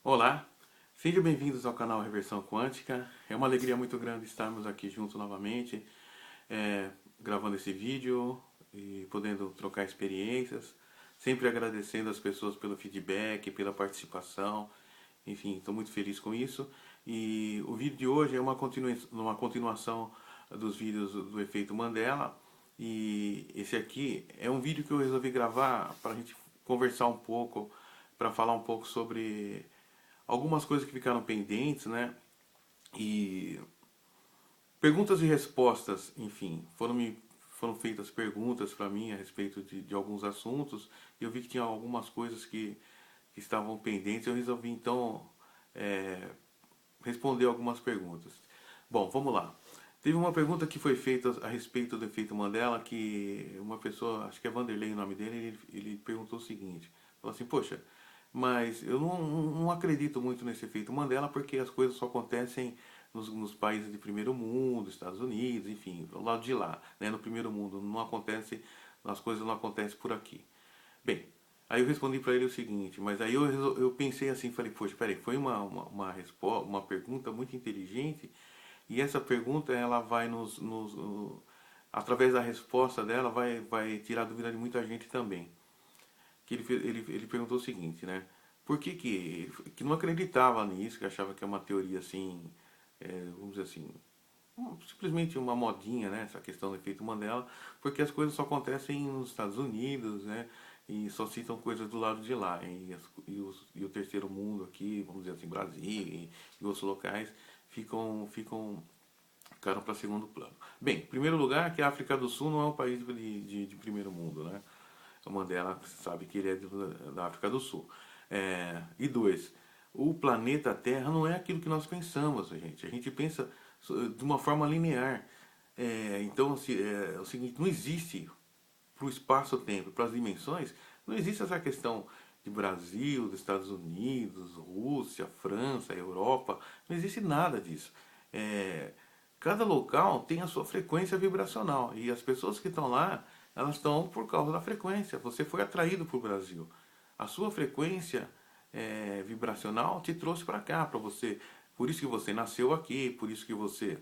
Olá, sejam bem-vindos ao canal Reversão Quântica. É uma alegria muito grande estarmos aqui juntos novamente, gravando esse vídeo e podendo trocar experiências. Sempre agradecendo as pessoas pelo feedback, pela participação. Enfim, estou muito feliz com isso. E o vídeo de hoje é uma continuação dos vídeos do efeito Mandela. E esse aqui é um vídeo que eu resolvi gravar para a gente conversar um pouco, para falar um pouco sobre algumas coisas que ficaram pendentes, né? E perguntas e respostas, enfim, foram feitas perguntas para mim a respeito de alguns assuntos e eu vi que tinha algumas coisas que estavam pendentes. Eu resolvi então é, responder algumas perguntas. Bom, vamos lá. Teve uma pergunta que foi feita a respeito do efeito Mandela, que uma pessoa, acho que é Vanderlei o nome dele, ele perguntou o seguinte, falou assim, poxa, mas eu não acredito muito nesse efeito Mandela porque as coisas só acontecem nos países de primeiro mundo, Estados Unidos, enfim, do lado de lá, né, no primeiro mundo, não acontece, as coisas não acontecem por aqui. Bem, aí eu respondi para ele o seguinte, mas aí eu pensei assim, falei, poxa, peraí, foi uma resposta, uma pergunta muito inteligente e essa pergunta ela vai através da resposta dela vai tirar dúvida de muita gente também. Que ele perguntou o seguinte, né? Por que não acreditava nisso, que achava que é uma teoria assim, vamos dizer assim, simplesmente uma modinha, né? Essa questão do efeito Mandela, porque as coisas só acontecem nos Estados Unidos, né? E só citam coisas do lado de lá. E o terceiro mundo aqui, vamos dizer assim, Brasil e outros locais, ficaram para segundo plano. Bem, em primeiro lugar, que a África do Sul não é um país de primeiro mundo, né? O Mandela sabe que ele é da África do Sul. E dois, o planeta Terra não é aquilo que nós pensamos, gente. A gente pensa de uma forma linear. Então, assim, é o seguinte, não existe para o espaço-tempo, para as dimensões, não existe essa questão de Brasil, dos Estados Unidos, Rússia, França, Europa, não existe nada disso. É, cada local tem a sua frequência vibracional e as pessoas que estão lá, elas estão por causa da frequência. Você foi atraído para o Brasil. A sua frequência vibracional te trouxe para cá, para você. Por isso que você nasceu aqui, por isso que você,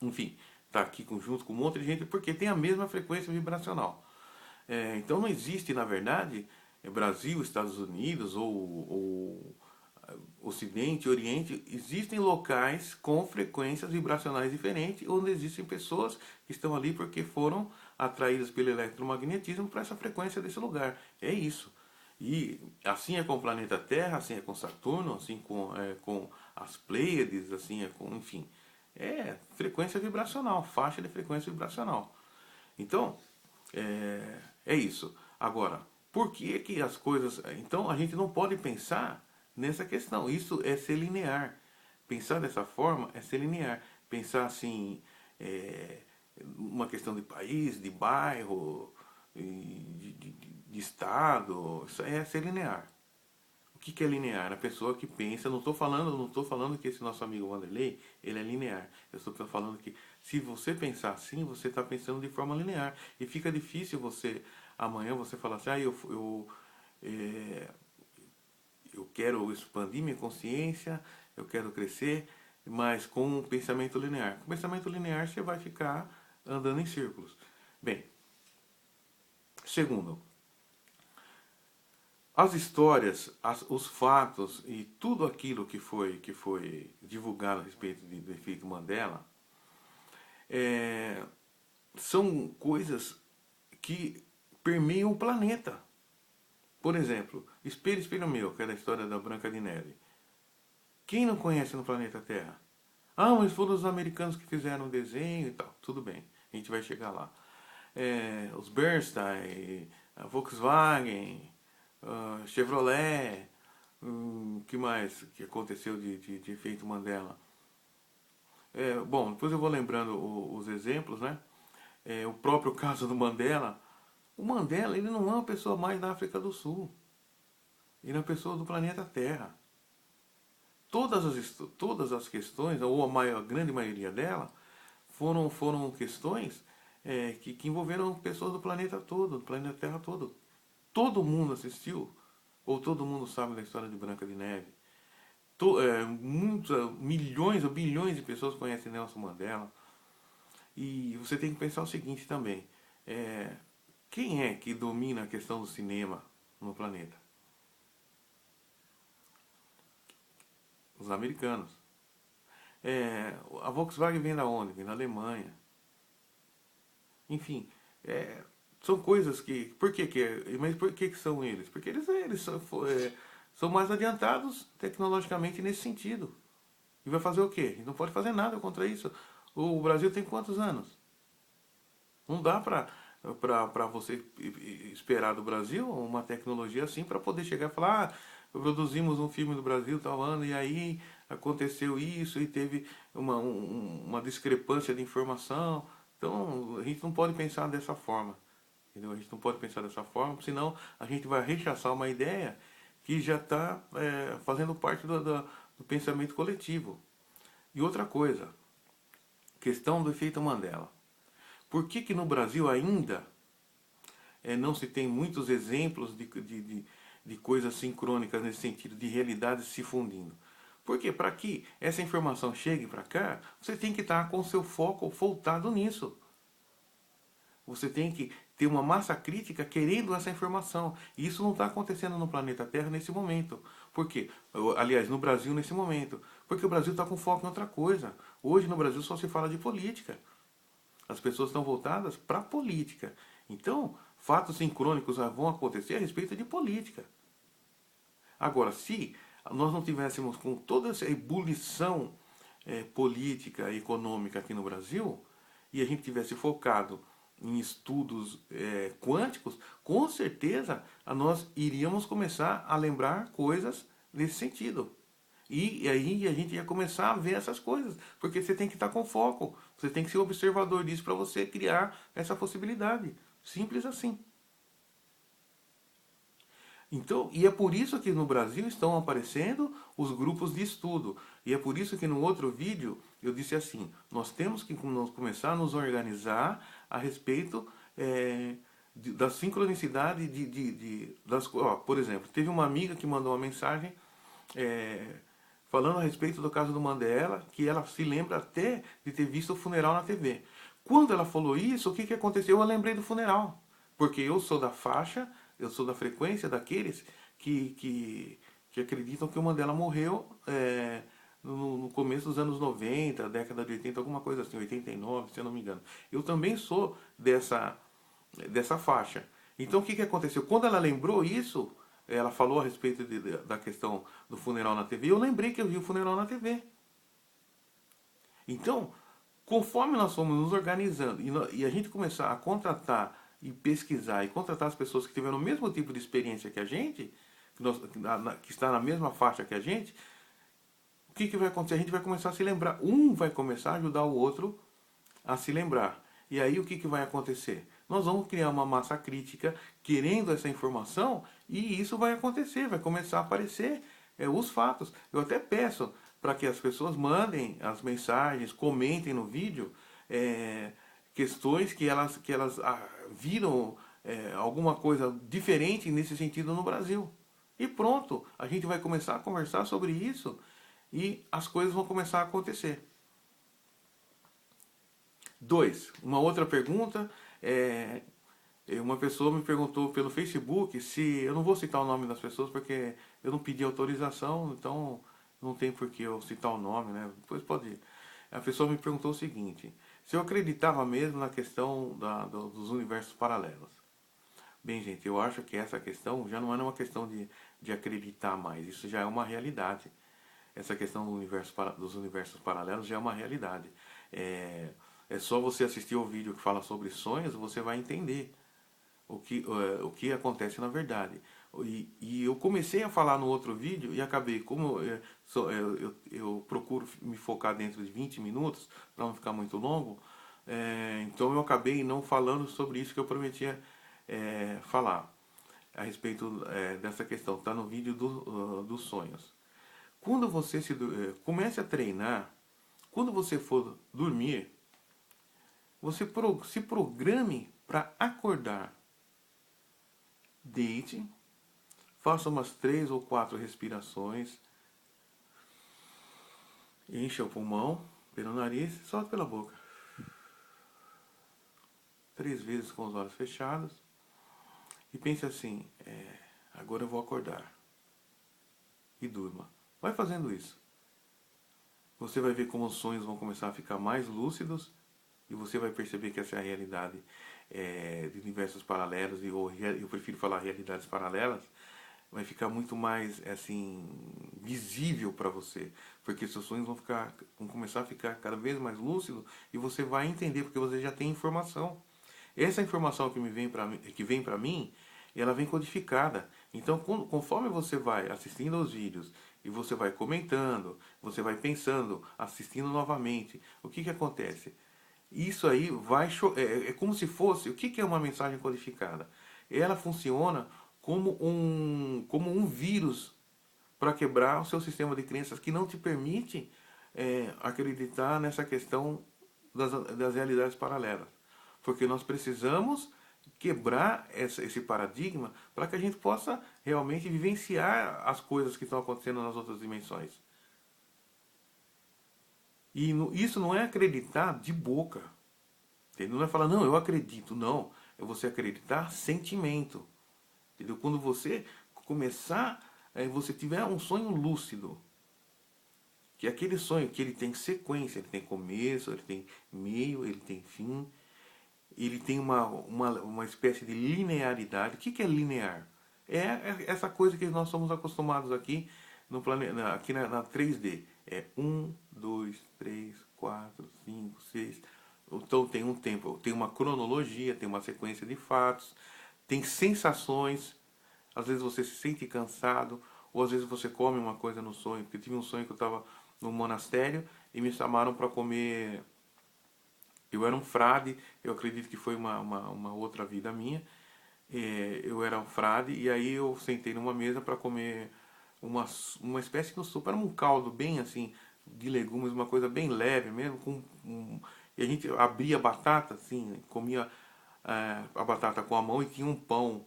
enfim, está aqui junto com um monte de gente, porque tem a mesma frequência vibracional. Então não existe, na verdade, Brasil, Estados Unidos ou Ocidente, Oriente, existem locais com frequências vibracionais diferentes, onde existem pessoas que estão ali porque foram atraídas pelo eletromagnetismo para essa frequência desse lugar. É isso. E assim é com o planeta Terra, assim é com Saturno, assim com as Pleiades, assim é com, enfim, frequência vibracional, faixa de frequência vibracional. Então, é isso. Agora, por que que as coisas... Então, a gente não pode pensar nessa questão. Isso é ser linear. Pensar dessa forma é ser linear. Pensar assim, é, uma questão de país, de bairro, de estado, isso é ser linear. O que é linear? A pessoa que pensa, não estou falando que esse nosso amigo Wanderlei, ele é linear. Eu estou falando que se você pensar assim, você está pensando de forma linear. E fica difícil você, amanhã você falar assim, é, eu quero expandir minha consciência, eu quero crescer, mas com um pensamento linear. Com pensamento linear você vai ficar andando em círculos. Bem, segundo, as histórias, os fatos e tudo aquilo que foi divulgado a respeito do efeito Mandela é, são coisas que permeiam o planeta. Por exemplo, Espelho, Espelho Meu, que é da história da Branca de Neve. Quem não conhece no planeta Terra? Ah, mas foram os americanos que fizeram o desenho e tal. Tudo bem, a gente vai chegar lá. Os Bernstein, a Volkswagen, a Chevrolet, que mais que aconteceu de efeito Mandela? Bom, depois eu vou lembrando os exemplos, né? O próprio caso do Mandela. O Mandela, ele não é uma pessoa mais da África do Sul. Ele é uma pessoa do planeta Terra. Todas as questões, ou a grande maioria delas, foram questões que envolveram pessoas do planeta todo, do planeta Terra todo. Todo mundo assistiu, ou todo mundo sabe da história de Branca de Neve. Milhões ou bilhões de pessoas conhecem Nelson Mandela. E você tem que pensar o seguinte também. É, quem é que domina a questão do cinema no planeta? Os americanos. A Volkswagen vem da onde? Vem da Alemanha. Enfim, é, são coisas que. Por que, mas por que são eles? Porque eles são mais adiantados tecnologicamente nesse sentido. E vai fazer o quê? Não pode fazer nada contra isso. O Brasil tem quantos anos? Não dá para você esperar do Brasil uma tecnologia assim para poder chegar e falar: produzimos um filme do Brasil tal ano e aí aconteceu isso e teve uma discrepância de informação. Então a gente não pode pensar dessa forma. Entendeu? A gente não pode pensar dessa forma, senão a gente vai rechaçar uma ideia que já está fazendo parte do pensamento coletivo. E outra coisa, questão do efeito Mandela. Por que no Brasil ainda não se tem muitos exemplos de coisas sincrônicas nesse sentido, de realidades se fundindo? Porque para que essa informação chegue para cá, você tem que estar com o seu foco voltado nisso. Você tem que ter uma massa crítica querendo essa informação. E isso não está acontecendo no planeta Terra nesse momento. Por quê? Aliás, no Brasil nesse momento. Porque o Brasil está com foco em outra coisa. Hoje no Brasil só se fala de política. As pessoas estão voltadas para a política. Então, fatos sincrônicos vão acontecer a respeito de política. Agora, se nós não tivéssemos com toda essa ebulição política e econômica aqui no Brasil, e a gente tivesse focado em estudos quânticos, com certeza nós iríamos começar a lembrar coisas nesse sentido. E aí a gente ia começar a ver essas coisas, porque você tem que estar com foco, você tem que ser observador disso para você criar essa possibilidade. Simples assim. Então, e é por isso que no Brasil estão aparecendo os grupos de estudo. E é por isso que no outro vídeo eu disse assim, nós temos que começar a nos organizar a respeito da sincronicidade por exemplo, teve uma amiga que mandou uma mensagem falando a respeito do caso do Mandela, que ela se lembra até de ter visto o funeral na TV. Quando ela falou isso, o que aconteceu? Eu lembrei do funeral. Porque eu sou da faixa, eu sou da frequência daqueles que acreditam que o Mandela morreu no começo dos anos 90, década de 80, alguma coisa assim, 89, se eu não me engano. Eu também sou dessa faixa. Então o que aconteceu? Quando ela lembrou isso, ela falou a respeito da questão do funeral na TV, eu lembrei que eu vi o funeral na TV. Então, conforme nós fomos nos organizando e a gente começar a contratar e pesquisar e contratar as pessoas que tiveram o mesmo tipo de experiência que a gente, que está na mesma faixa que a gente, o que vai acontecer? A gente vai começar a se lembrar. Um vai começar a ajudar o outro a se lembrar. E aí o que vai acontecer? Nós vamos criar uma massa crítica querendo essa informação e isso vai acontecer, vai começar a aparecer os fatos. Eu até peço para que as pessoas mandem as mensagens, comentem no vídeo questões que elas viram alguma coisa diferente nesse sentido no Brasil. E pronto, a gente vai começar a conversar sobre isso e as coisas vão começar a acontecer. 2. Uma outra pergunta. Uma pessoa me perguntou pelo Facebook se... Eu não vou citar o nome das pessoas porque eu não pedi autorização, então não tem por que eu citar o nome, né? Depois pode ir. A pessoa me perguntou o seguinte: se eu acreditava mesmo na questão dos universos paralelos. Bem, gente, eu acho que essa questão já não é uma questão de acreditar mais. Isso já é uma realidade. Essa questão dos universos paralelos já é uma realidade. É só você assistir o vídeo que fala sobre sonhos, você vai entender o que acontece na verdade. E eu comecei a falar no outro vídeo e acabei, como eu procuro me focar dentro de 20 minutos, para não ficar muito longo, então eu acabei não falando sobre isso que eu prometia falar, a respeito dessa questão. Está no vídeo dos sonhos. Quando você comece a treinar, quando você for dormir, você se programe para acordar. Deite, faça umas 3 ou 4 respirações, Enche o pulmão pelo nariz e solta pela boca. 3 vezes com os olhos fechados. E pense assim, agora eu vou acordar. E durma. Vai fazendo isso. Você vai ver como os sonhos vão começar a ficar mais lúcidos e você vai perceber que essa é a realidade de universos paralelos, ou eu prefiro falar realidades paralelas, vai ficar muito mais assim visível para você, porque seus sonhos vão começar a ficar cada vez mais lúcidos e você vai entender porque você já tem informação. Essa informação que vem para mim, ela vem codificada. Então, conforme você vai assistindo aos vídeos e você vai comentando, você vai pensando, assistindo novamente, o que acontece? Isso aí é como se fosse, o que é uma mensagem codificada? Ela funciona como um vírus para quebrar o seu sistema de crenças que não te permite acreditar nessa questão das realidades paralelas. Porque nós precisamos quebrar esse paradigma para que a gente possa realmente vivenciar as coisas que estão acontecendo nas outras dimensões. E isso não é acreditar de boca. Entendeu? Não é falar, não, eu acredito. Não. É você acreditar sentimento. Entendeu? Quando você começar, você tiver um sonho lúcido, que é aquele sonho que ele tem sequência, ele tem começo, ele tem meio, ele tem fim, ele tem uma espécie de linearidade. O que é linear? É essa coisa que nós somos acostumados aqui no planeta, aqui na 3D. É 1, 2, 3, 4, 5, 6. Então tem um tempo, tem uma cronologia, tem uma sequência de fatos, tem sensações. Às vezes você se sente cansado, ou às vezes você come uma coisa no sonho. Porque eu tive um sonho que eu estava no monastério e me chamaram para comer. Eu era um frade, eu acredito que foi uma outra vida minha. Eu era um frade e aí eu sentei numa mesa para comer uma espécie de sopa. Era um caldo bem assim, de legumes, uma coisa bem leve mesmo. E a gente abria a batata assim, comia a batata com a mão e tinha um pão.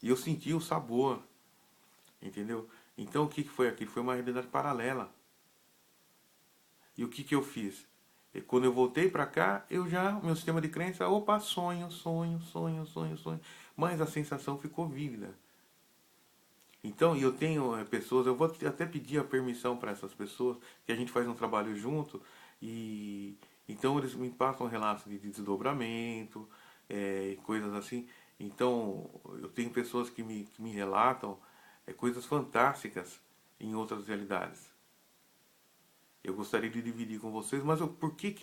E eu sentia o sabor, entendeu? Então o que foi aqui? Foi uma realidade paralela. E o que eu fiz? E quando eu voltei para cá, meu sistema de crença, opa, sonho, sonho, sonho, sonho, sonho. Mas a sensação ficou vívida. Então, eu tenho pessoas, eu vou até pedir a permissão para essas pessoas, que a gente faz um trabalho junto, e então eles me passam relatos de desdobramento, coisas assim. Então, eu tenho pessoas que me relatam coisas fantásticas em outras realidades. Eu gostaria de dividir com vocês, mas por que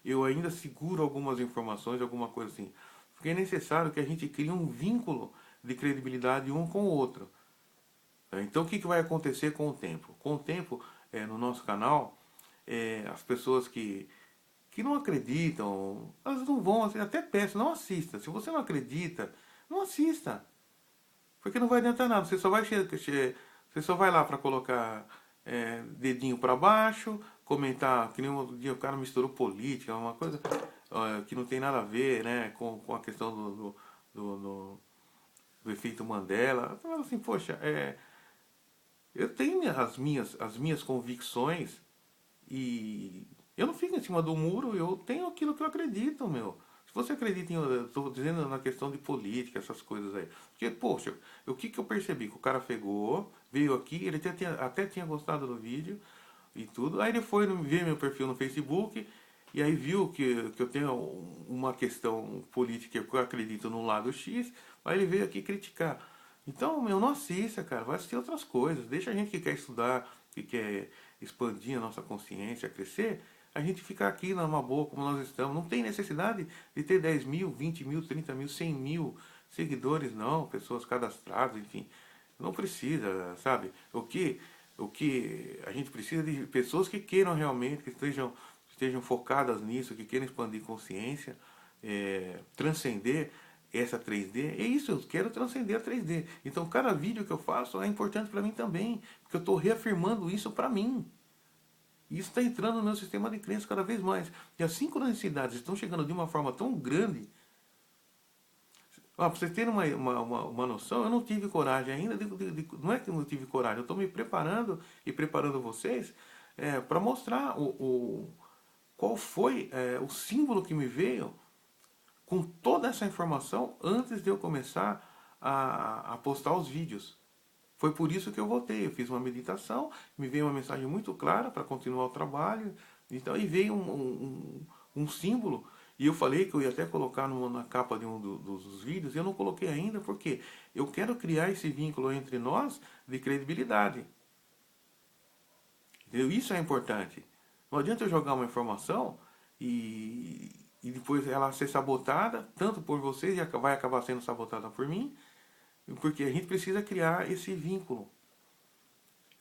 eu ainda seguro algumas informações, alguma coisa assim? Porque é necessário que a gente crie um vínculo de credibilidade um com o outro. Então, o que vai acontecer com o tempo? Com o tempo, no nosso canal, as pessoas que não acreditam, elas não vão, assim, até peço, não assista. Se você não acredita, não assista. Porque não vai adiantar nada. Você só vai lá para colocar dedinho para baixo, comentar, que nem um outro dia o cara misturou política, uma coisa que não tem nada a ver, né, com a questão do efeito Mandela. Eu falo assim, poxa, eu tenho as minhas convicções e eu não fico em cima do muro, eu tenho aquilo que eu acredito, meu. Se você acredita eu estou dizendo na questão de política, essas coisas aí. Porque, poxa, o que eu percebi? Que o cara pegou, veio aqui, ele até tinha gostado do vídeo e tudo. Aí ele foi ver meu perfil no Facebook e aí viu que eu tenho uma questão política que eu acredito no lado X, aí ele veio aqui criticar. Então, meu, não assista, cara, vai assistir outras coisas. Deixa a gente que quer estudar, que quer expandir a nossa consciência, crescer, a gente ficar aqui numa boa como nós estamos. Não tem necessidade de ter 10 mil, 20 mil, 30 mil, 100 mil seguidores, não, pessoas cadastradas, enfim. Não precisa, sabe? O que a gente precisa de pessoas que queiram realmente, que estejam focadas nisso, que queiram expandir consciência, transcender essa 3D. É isso, eu quero transcender a 3D. Então, cada vídeo que eu faço é importante para mim também, porque eu estou reafirmando isso para mim. E isso está entrando no meu sistema de crença cada vez mais. E as sincronicidades estão chegando de uma forma tão grande. Para vocês terem uma noção, eu não tive coragem ainda. Não é que eu não tive coragem, eu estou me preparando e preparando vocês para mostrar qual foi o símbolo que me veio com toda essa informação antes de eu começar a postar os vídeos. Foi por isso que eu voltei. Eu fiz uma meditação, me veio uma mensagem muito clara para continuar o trabalho. Então, e veio um símbolo. E eu falei que eu ia até colocar na capa de dos vídeos. E eu não coloquei ainda porque eu quero criar esse vínculo entre nós de credibilidade. Entendeu? Isso é importante. Não adianta eu jogar uma informação e depois ela ser sabotada, tanto por vocês, e vai acabar sendo sabotada por mim, porque a gente precisa criar esse vínculo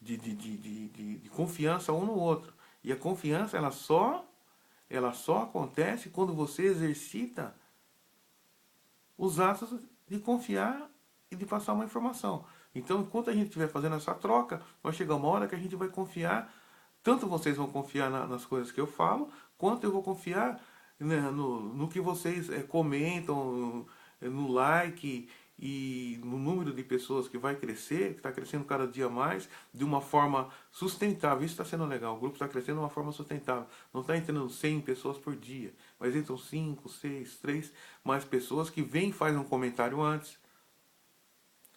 de confiança um no outro. E a confiança ela só acontece quando você exercita os atos de confiar e de passar uma informação. Então, enquanto a gente estiver fazendo essa troca, vai chegar uma hora que a gente vai confiar, tanto vocês vão confiar nas coisas que eu falo, quanto eu vou confiar, né, no que vocês comentam, no like e no número de pessoas que vai crescer, que está crescendo cada dia mais, de uma forma sustentável. Isso está sendo legal. O grupo está crescendo de uma forma sustentável. Não está entrando 100 pessoas por dia, mas entram 5, 6, 3 mais pessoas que vêm e fazem um comentário antes.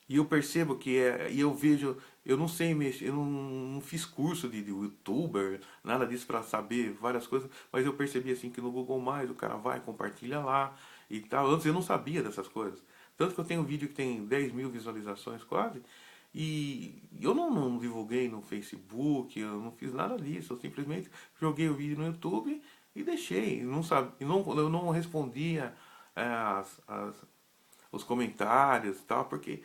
E eu percebo e eu vejo, eu não sei mexer, eu não fiz curso de youtuber, nada disso para saber várias coisas, mas eu percebi assim que no Google Mais o cara vai, compartilha lá e tal. Antes eu não sabia dessas coisas. Tanto que eu tenho um vídeo que tem 10 mil visualizações quase, e eu não divulguei no Facebook, eu não fiz nada disso, eu simplesmente joguei o vídeo no YouTube e deixei. Não sabe, eu não respondia os comentários e tal, porque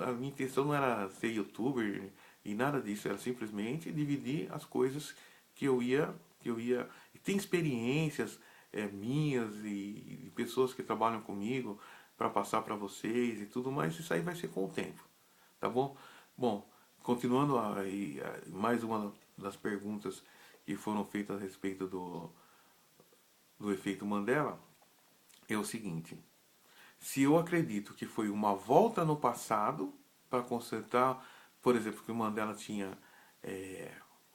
a minha intenção não era ser youtuber e nada disso, era simplesmente dividir as coisas que eu ia. E tem experiências minhas e pessoas que trabalham comigo para passar para vocês e tudo mais, isso aí vai ser com o tempo, tá bom? Bom, continuando aí, mais uma das perguntas que foram feitas a respeito do efeito Mandela é o seguinte: se eu acredito que foi uma volta no passado para consertar, por exemplo, que o Mandela tinha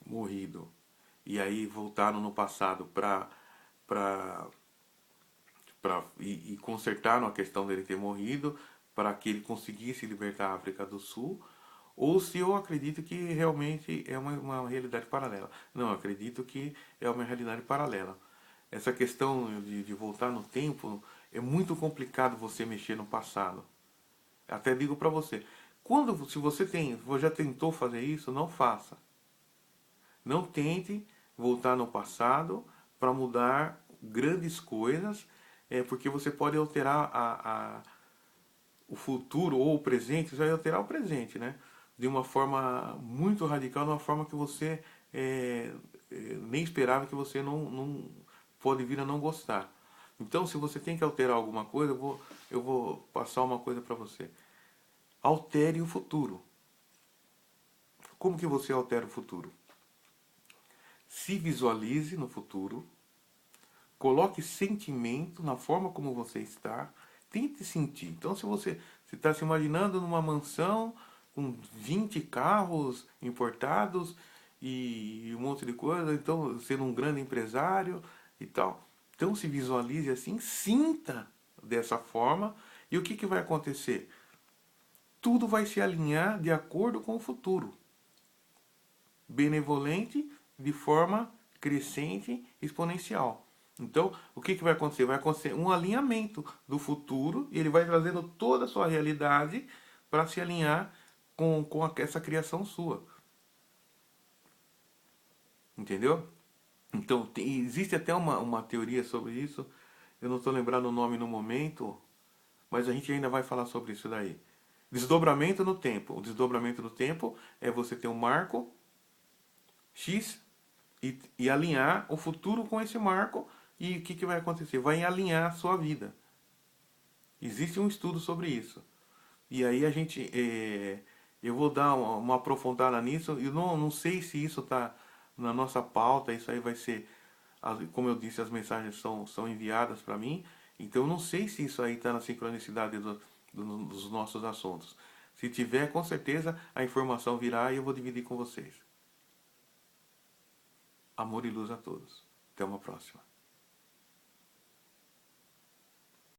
morrido e aí voltaram no passado e consertaram a questão dele ter morrido para que ele conseguisse libertar a África do Sul, ou se eu acredito que realmente é uma realidade paralela. Não, eu acredito que é uma realidade paralela. Essa questão de voltar no tempo é muito complicado você mexer no passado. Até digo para você, se você já tentou fazer isso, não faça. Não tente voltar no passado para mudar grandes coisas, porque você pode alterar o futuro ou o presente, você vai alterar o presente, né? De uma forma muito radical, de uma forma que você nem esperava, que você não pode vir a não gostar. Então, se você tem que alterar alguma coisa, eu vou passar uma coisa para você. Altere o futuro. Como que você altera o futuro? Se visualize no futuro, coloque sentimento na forma como você está, tente sentir. Então, se você está se imaginando numa mansão com 20 carros importados e um monte de coisa, então sendo um grande empresário e tal. Então, se visualize assim, sinta dessa forma, e o que vai acontecer? Tudo vai se alinhar de acordo com o futuro. Benevolente de forma crescente, exponencial. Então, o que vai acontecer? Vai acontecer um alinhamento do futuro e ele vai trazendo toda a sua realidade para se alinhar com essa criação sua. Entendeu? Então, existe até uma teoria sobre isso. Eu não estou lembrando o nome no momento, mas a gente ainda vai falar sobre isso daí. Desdobramento no tempo. O desdobramento no tempo é você ter um marco X e alinhar o futuro com esse marco. E o que vai acontecer? Vai alinhar a sua vida. Existe um estudo sobre isso. E aí eu vou dar uma aprofundada nisso. Eu não sei se isso está na nossa pauta. Isso aí vai ser, como eu disse, as mensagens são enviadas para mim. Então eu não sei se isso aí está na sincronicidade dos nossos assuntos. Se tiver, com certeza a informação virá e eu vou dividir com vocês. Amor e luz a todos. Até uma próxima.